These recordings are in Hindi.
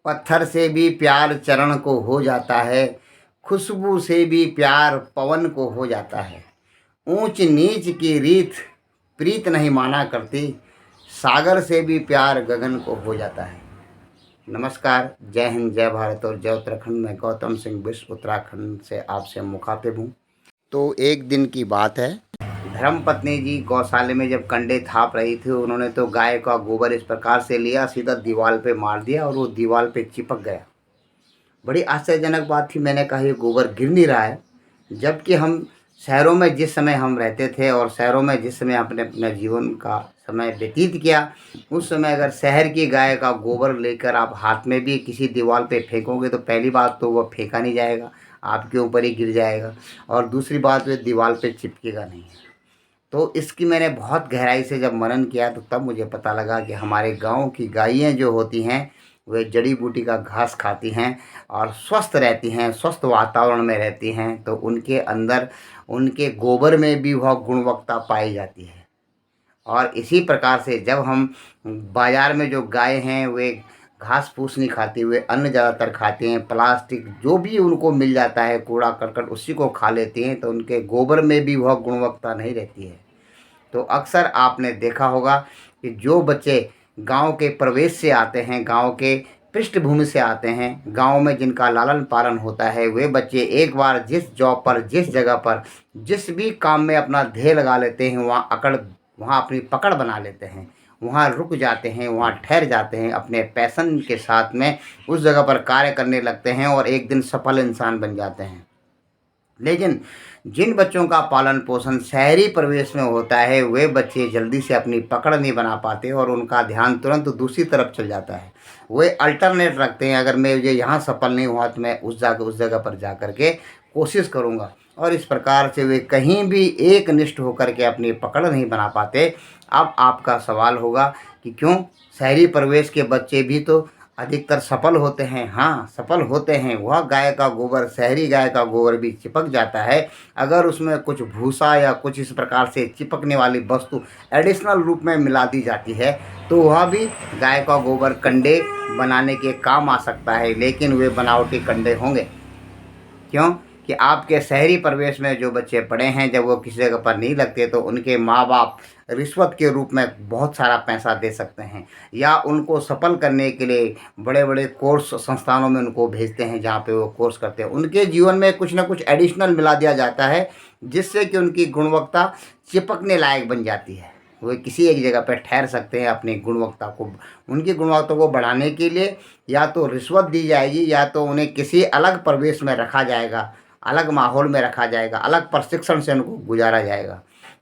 पत्थर से भी प्यार चरण को हो जाता है, खुशबू से भी प्यार पवन को हो जाता है। ऊंच नीच की रीत प्रीत नहीं माना करती, सागर से भी प्यार गगन को हो जाता है। नमस्कार, जय हिंद, जय भारत और जय उत्तराखंड। मैं गौतम सिंह बिष्ट उत्तराखंड से आपसे मुखातिब हूँ। तो एक दिन की बात है, धर्मपत्नी जी गौशाले में जब कंडे थाप रही थी, उन्होंने तो गाय का गोबर इस प्रकार से लिया, सीधा दीवार पे मार दिया और वो दीवार पे चिपक गया। बड़ी आश्चर्यजनक बात थी। मैंने कहा ये गोबर गिर नहीं रहा है, जबकि हम शहरों में जिस समय हम रहते थे और शहरों में जिस समय अपने अपने जीवन का समय व्यतीत किया, उस समय अगर शहर की गाय का गोबर लेकर आप हाथ में भी किसी दीवार पे फेंकोगे तो पहली बात तो वह फेंका नहीं जाएगा, आपके ऊपर ही गिर जाएगा, और दूसरी बात वह दीवार पे चिपकेगा नहीं। तो इसकी मैंने बहुत गहराई से जब मनन किया तो तब मुझे पता लगा कि हमारे गांव की गायें जो होती हैं वे जड़ी बूटी का घास खाती हैं और स्वस्थ रहती हैं, स्वस्थ वातावरण में रहती हैं, तो उनके अंदर उनके गोबर में भी वह गुणवत्ता पाई जाती है। और इसी प्रकार से जब हम बाज़ार में जो गाय हैं वे घास फूस नहीं खाती, वे अन्न ज़्यादातर खाते हैं, प्लास्टिक जो भी उनको मिल जाता है कूड़ा करकट उसी को खा लेती हैं, तो उनके गोबर में भी वह गुणवत्ता नहीं रहती है। तो अक्सर आपने देखा होगा कि जो बच्चे गांव के प्रवेश से आते हैं, गांव के पृष्ठभूमि से आते हैं, गांव में जिनका लालन पालन होता है, वे बच्चे एक बार जिस जॉब पर, जिस जगह पर, जिस भी काम में अपना ध्येय लगा लेते हैं, वहाँ अपनी पकड़ बना लेते हैं, वहाँ रुक जाते हैं, वहाँ ठहर जाते हैं, अपने पैशन के साथ में उस जगह पर कार्य करने लगते हैं और एक दिन सफल इंसान बन जाते हैं। लेकिन जिन बच्चों का पालन पोषण शहरी परिवेश में होता है, वे बच्चे जल्दी से अपनी पकड़ नहीं बना पाते और उनका ध्यान तुरंत दूसरी तरफ चल जाता है। वे अल्टरनेट रखते हैं, अगर मैं मुझे यहाँ सफल नहीं हुआ तो मैं उस जगह पर जा कर के कोशिश करूँगा, और इस प्रकार से वे कहीं भी एक निष्ठ होकर के अपनी पकड़ नहीं बना पाते। अब आपका सवाल होगा कि क्यों शहरी परिवेश के बच्चे भी तो अधिकतर सफल होते हैं? हाँ, सफल होते हैं। वह गाय का गोबर, शहरी गाय का गोबर भी चिपक जाता है, अगर उसमें कुछ भूसा या कुछ इस प्रकार से चिपकने वाली वस्तु एडिशनल रूप में मिला दी जाती है, तो वह भी गाय का गोबर कंडे बनाने के काम आ सकता है, लेकिन वे बनावटी कंडे होंगे। क्यों कि आपके शहरी परिवेश में जो बच्चे पढ़े हैं, जब वो किसी जगह पर नहीं लगते तो उनके माँ बाप रिश्वत के रूप में बहुत सारा पैसा दे सकते हैं, या उनको सफल करने के लिए बड़े बड़े कोर्स संस्थानों में उनको भेजते हैं, जहाँ पे वो कोर्स करते हैं। उनके जीवन में कुछ ना कुछ एडिशनल मिला दिया जाता है, जिससे कि उनकी गुणवत्ता चिपकने लायक बन जाती है। वे किसी एक जगह पर ठहर सकते हैं। अपनी गुणवत्ता को, उनकी गुणवत्ता को बढ़ाने के लिए या तो रिश्वत दी जाएगी, या तो उन्हें किसी अलग परिवेश में रखा जाएगा, अलग माहौल में रखा जाएगा, अलग प्रशिक्षण से उनको गुजारा जाएगा।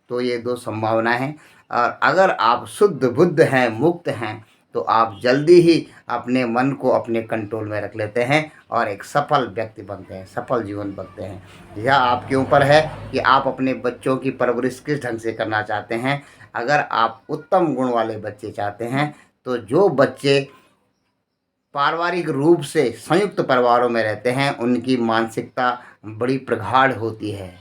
तो ये दो संभावना है। और अगर आप शुद्ध बुद्ध हैं, मुक्त हैं, तो आप जल्दी ही अपने मन को अपने कंट्रोल में रख लेते हैं और एक सफल व्यक्ति बनते हैं, सफल जीवन बनते हैं। यह आपके ऊपर है कि आप अपने बच्चों की परवरिश किस ढंग से करना चाहते हैं। अगर आप उत्तम गुण वाले बच्चे चाहते हैं, तो जो बच्चे पारिवारिक रूप से संयुक्त परिवारों में रहते हैं, उनकी मानसिकता बड़ी प्रगाढ़ होती है।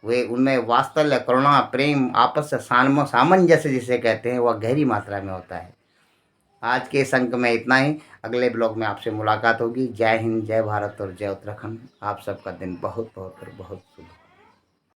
वे उनमें वात्सल्य, करुणा, प्रेम, आपस से सामंजस्य जिसे कहते हैं, वह गहरी मात्रा में होता है। आज के इस अंक में इतना ही। अगले ब्लॉग में आपसे मुलाकात होगी। जय हिंद, जय भारत और जय उत्तराखंड। आप सबका दिन बहुत बहुत और बहुत शुभ।